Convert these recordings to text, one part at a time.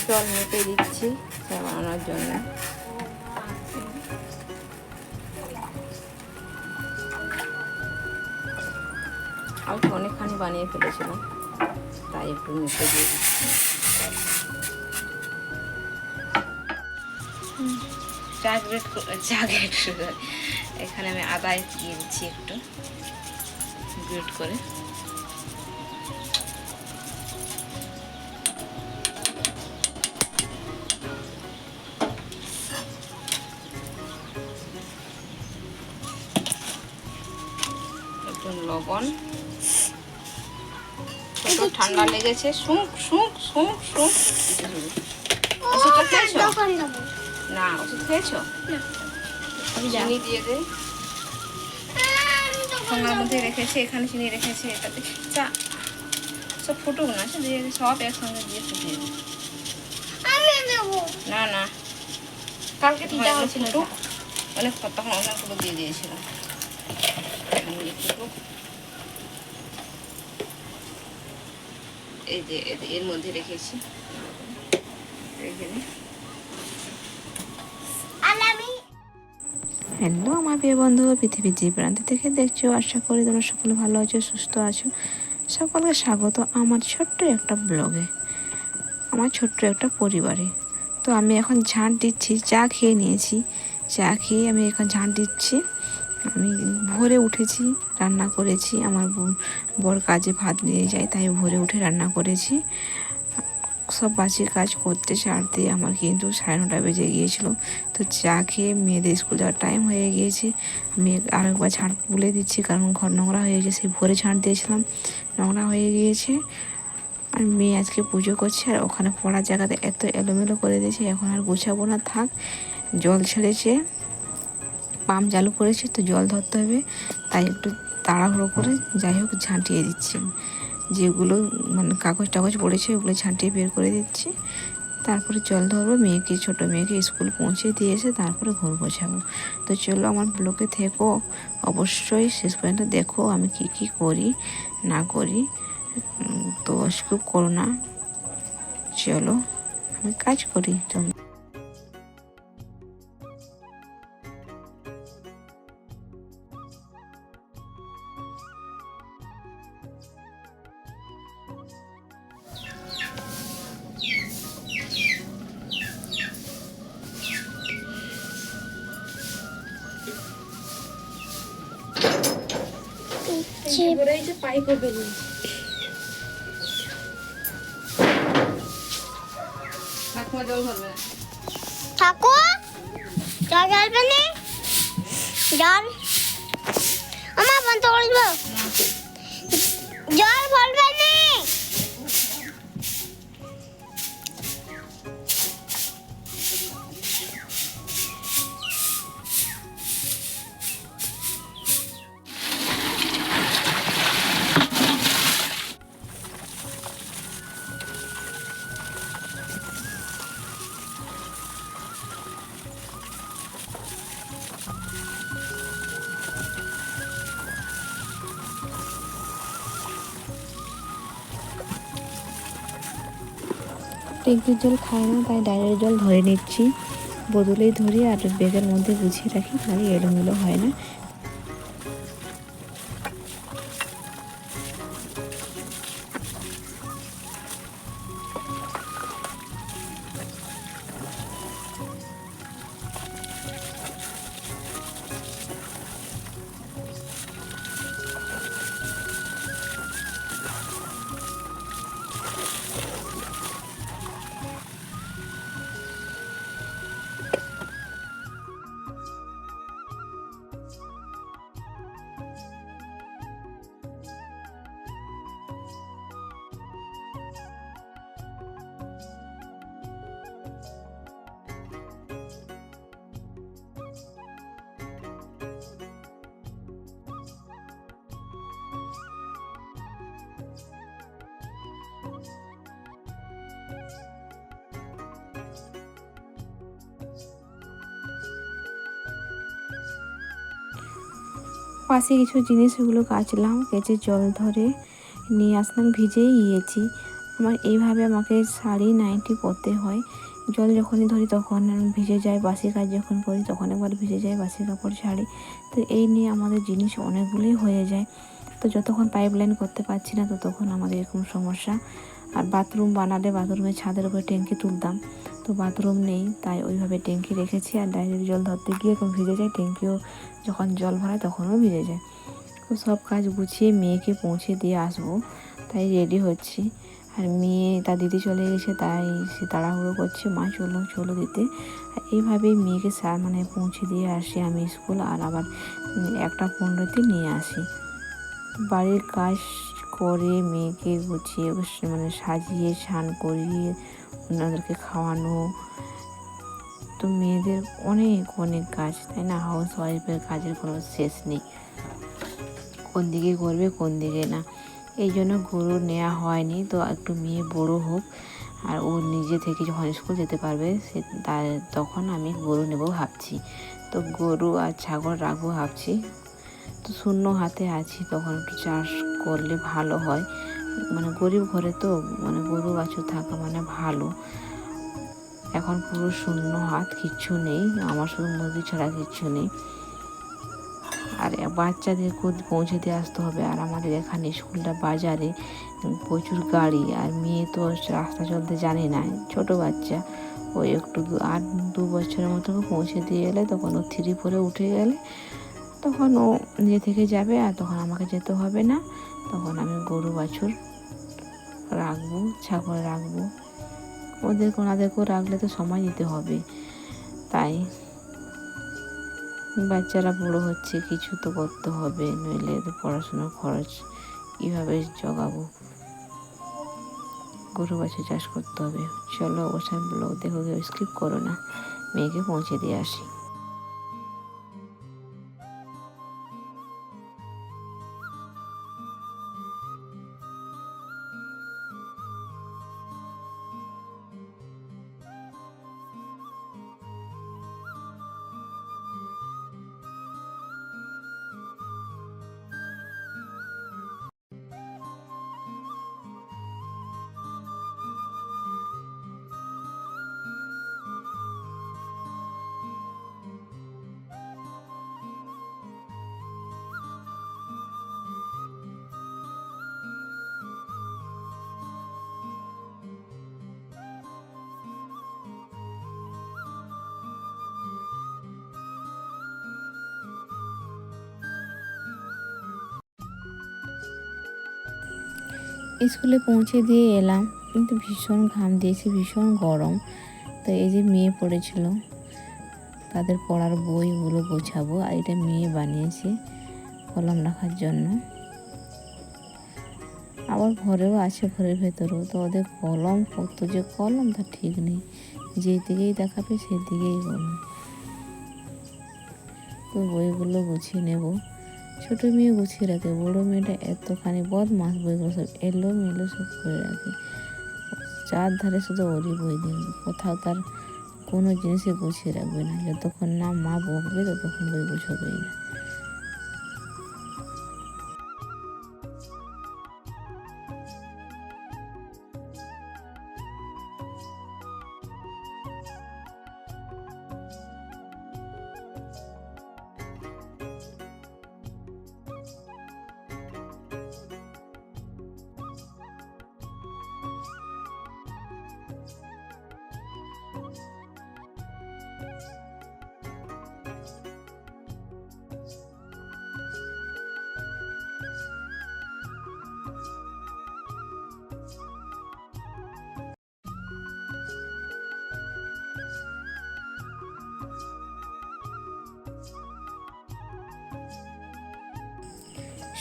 জল মেপে দিচ্ছি চা বানানোর জন্য। অল্প অনেকখানি বানিয়ে ফেলেছিলাম, তাই একটু মেপে দিয়ে দিচ্ছি। চা গ্রেট এখানে আমি আদা দিয়ে দিচ্ছি একটু গ্রেট করে। একটু লবণ, একটু ঠান্ডা লেগেছে। শুঁক শুঁক শুঁক শুঁক। ওষুধটা খেয়েছো? না, ওষুধ খেয়েছো? চিনি দিয়ে দে। ঠান্ডার মধ্যে রেখেছে, এখানে চিনি রেখেছে, এটাতে চা সব ফুটুক না, দিয়ে সব একসঙ্গে দিয়ে ফুটিয়ে দিই। না না, কালকে দিতে হয়েছিল, অনেক তখন অনেকগুলো দিয়ে দিয়েছিলাম। এই যে এর মধ্যে রেখেছি, হ্যালো আমার প্রিয় বন্ধু, পৃথিবীর যে প্রান্ত থেকে দেখছো, আশা করি তোমরা সকলে ভালো আছো, সুস্থ আছো। সকলকে স্বাগত আমার ছোট্ট একটা ব্লগে, আমার ছোট্ট একটা পরিবারে। তো আমি এখন ঝাঁট দিচ্ছি, চা খেয়ে নিয়েছি, চা খেয়ে আমি এখন ঝাঁট দিচ্ছি। আমি ভোরে উঠেছি, রান্না করেছি, আমার বর কাজে ভাত নিয়ে যায়, তাই ভোরে উঠে রান্না করেছি। সব বাসির কাজ করতে ছাড়তে আমার কিন্তু 9:30 বেজে গিয়েছিল। তো চা খেয়ে মেয়েদের স্কুল যাওয়ার টাইম হয়ে গিয়েছে। আমি আরেকবার ঝাঁট তুলে দিচ্ছি, কারণ ঘর নোংরা হয়ে গেছে, সেই ভোরে ঝাঁট দিয়েছিলাম, নোংরা হয়ে গিয়েছে। আর মেয়ে আজকে পুজো করছে, আর ওখানে পড়ার জায়গাতে এত এলোমেলো করে দিয়েছে, এখন আর গোছাবো না, থাক। জল ছেড়েছে, পাম্প চালু করেছে, তো জল ধরতে হবে, তাই একটু তাড়াহুড়ো করে যাই হোক ঝাঁটিয়ে দিচ্ছি। যেগুলো মানে কাগজ টাগজ পড়েছে ওগুলো ছাঁটিয়ে বের করে দিচ্ছি। তারপরে জল ধরবো, মেয়েকে, ছোটো মেয়েকে স্কুল পৌঁছে দিয়ে এসে তারপরে ঘর গোছাবো। তো চলো আমার ব্লগে থেকো, অবশ্যই শেষ পর্যন্ত দেখো আমি কি কি করি না করি। তো স্কিপ করো না, চলো আমি কাজ করি। পাইপ ঠাকুর জল ঢালবে না, জল আমার বন্ধ করে দেবো, জল ভরবে না। ট্যাঙ্কির জল খাই না, তাই ডাইরেক্ট জল ধরে নিচ্ছি, বোতলেই ধরি আর ব্যাগের মধ্যে গুছিয়ে রাখি, তাহলে এলোমেলো হয় না। পাশে কিছু জিনিস, এগুলো কাচলাম, কেচে জল ধরে নিয়ে আসলাম, ভিজেই গিয়েছি। আমার এইভাবে আমাকে শাড়ি নাইটি পরতে হয়। জল যখনই ধরি তখন ভিজে যায়, বাসি কাজ যখন করি তখন একবার ভিজে যায় বাসি কাপড় শাড়ি। তো এই নিয়ে আমাদের জিনিস অনেকগুলোই হয়ে যায়। তো যতক্ষণ পাইপ লাইন করতে পারছি না ততক্ষণ আমাদের এরকম সমস্যা। আর বাথরুম বানালে বাথরুমের ছাদের উপরে ট্যাঙ্কি তুলতাম, তো বাথরুম নেই, তাই ওইভাবে ট্যাঙ্কি রেখেছি। আর ডাইরেক্ট জল ধরতে গিয়ে এরকম ভিজে যায়, ট্যাঙ্কিও যখন জল ভরায় তখনও ভিজে যায়। তো সব কাজ গুছিয়ে মেয়েকে পৌঁছে দিয়ে আসবো, তাই রেডি হচ্ছি। আর মেয়ে তার দিদি চলে গেছে, তাই সে তাড়াহুড়ো করছে, মা চলো চলো দিতে। আর এইভাবেই মেয়েকে মানে পৌঁছে দিয়ে আসি আমি স্কুল। আর আবার 1:15 নিয়ে আসি। বাড়ির কাজ করে মেয়েকে গুছিয়ে মানে সাজিয়ে স্নান করিয়ে ওনাদেরকে খাওয়ানো। তো মেয়েদের অনেক অনেক কাজ, তাই না? হাউস ওয়াইফের কাজের কোনো শেষ নেই, কোন দিকে করবে কোন দিকে না। এই জন্য গরু নেওয়া হয়নি। তো একটু মেয়ে বড় হোক আর ও নিজে থেকে যখন স্কুল যেতে পারবে তখন আমি গরু নেব ভাবছি। তো গরু আর ছাগল রাখবো ভাবছি। তো শূন্য হাতে আছি, তখন একটু চাষ করলে ভালো হয়। মানে গরিব ঘরে তো মানে গরু বাছুর থাকা মানে ভালো। এখন পুরো শূন্য হাত, কিচ্ছু নেই আমার, শুধু মুরগি ছাড়া কিচ্ছু নেই। আর বাচ্চাদের পৌঁছে দিয়ে আসতে হবে। আর আমাদের এখানে স্কুলটা বাজারে, প্রচুর গাড়ি। আর মেয়ে তো রাস্তা চলতে জানে না, ছোট বাচ্চা। ওই একটু 2 বছরের মতো পৌঁছে দিয়ে এলে, তখন ও 3-4 উঠে গেলে তখন ও নিজে থেকে যাবে, আর তখন আমাকে যেতে হবে না। তখন আমি গরু বাছুর রাখবো, ছাগল রাখবো। ওনাদেরকেও রাখলে তো সময় দিতে হবে, তাই বাচ্চারা বড়ো হচ্ছে, কিছু তো করতে হবে, নইলে তো পড়াশোনার খরচ কীভাবে জোগাবো। গরু বাছুর চাষ করতে হবে। চলো অবশ্যই ব্লগ দেখো, স্কিপ করো না, মেয়েকে পৌঁছে দিয়ে আসি। স্কুলে পৌঁছে দিয়ে এলাম, কিন্তু ভীষণ ঘাম দিয়েছে, ভীষণ গরম। তো এই যে মেয়ে পড়েছিল, তাদের পড়ার বইগুলো গোছাবো। আর এটা মেয়ে বানিয়েছে কলম রাখার জন্য। আবার ঘরেও আছে, ঘরের ভেতরেও। তো ওদের কলম কত যে কলম তা ঠিক নেই, যেই দিকেই দেখাবে সেই দিকেই কলম। তো বইগুলো গুছিয়ে নেব। ছোটো মেয়ে গুছিয়ে রাখে, বড়ো মেয়েটা এতখানি বদমাস, বইগুলো সব এলোমেলো সব করে রাখে। চারধারে শুধু ওরই বই দিন, কোথাও তার কোনো জিনিসে গুছিয়ে রাখবে না। যতক্ষণ না মা বকবে ততক্ষণ বই গুছাবেই না।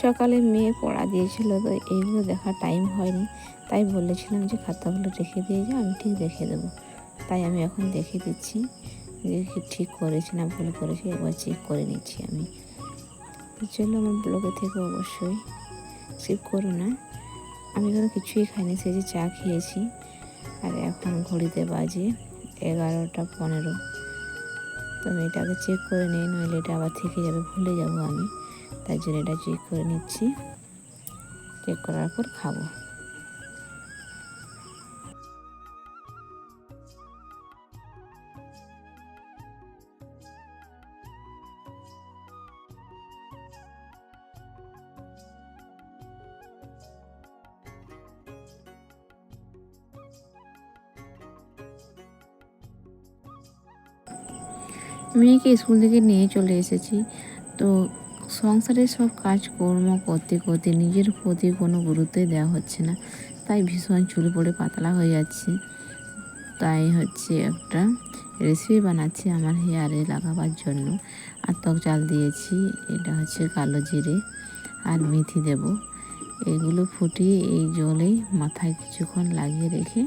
সকালে মেয়ে পড়া দিয়েছিল, তো এইগুলো দেখার টাইম হয়নি, তাই বলেছিলাম যে খাতাগুলো রেখে দিয়ে যাও, আমি ঠিক দেখে দেবো। তাই আমি এখন দেখে দিচ্ছি যে ঠিক করেছি না ভুল করেছি, একবার চেক করে নিচ্ছি আমি। তো চলো আমার ব্লগে থেকে অবশ্যই স্কিপ করো না। আমি এখানে কিছুই খাইনি, সেই যে চা খেয়েছি। আর এখন ঘড়িতে বাজে 11:15। তো আমি এটাকে চেক করে নিই, নইলে এটা আবার থেকে যাবে, ভুলে যাব আমি। তাই জন্য এটা চেক করে নিচ্ছি, চেক করার পর খাবো। মেয়েকে স্কুল থেকে নিয়ে চলে এসেছি। তো সংসারের সব কাজকর্ম করতে করতে নিজের প্রতি কোনো গুরুত্বই দেওয়া হচ্ছে না, তাই ভীষণ চুল পড়ে পাতলা হয়ে যাচ্ছে। তাই হচ্ছে একটা রেসিপি বানাচ্ছি আমার হেয়ারে লাগাবার জন্য। আতপ চাল দিয়েছি, এটা হচ্ছে কালো জিরে আর মেথি দেব। এগুলো ফুটিয়ে এই জলেই মাথায় কিছুক্ষণ লাগিয়ে রেখে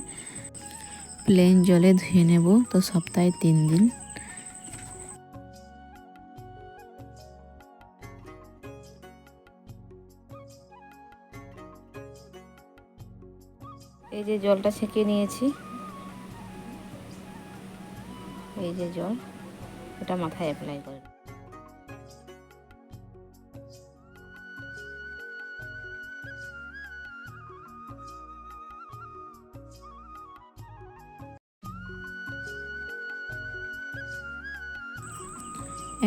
প্লেন জলে ধুয়ে নেব, তো সপ্তাহে 3 দিন। এই যে জলটা ছেঁকে নিয়েছি, এই যে জল, এটা মাথায় অ্যাপ্লাই করে।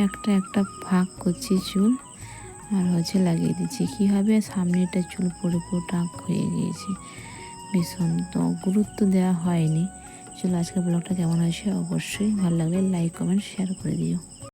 একটা একটা ভাগ করছি চুল আর হচ্ছে লাগিয়ে দিচ্ছি। কীভাবে সামনেটা চুল পড়ে পুরো টাক হয়ে গিয়েছে, ভীষণ তো গুরুত্ব দেওয়া হয়নি। চলো আজকের ব্লগটা কেমন হয়েছে অবশ্যই ভালো লাগলে লাইক কমেন্ট শেয়ার করে দিও।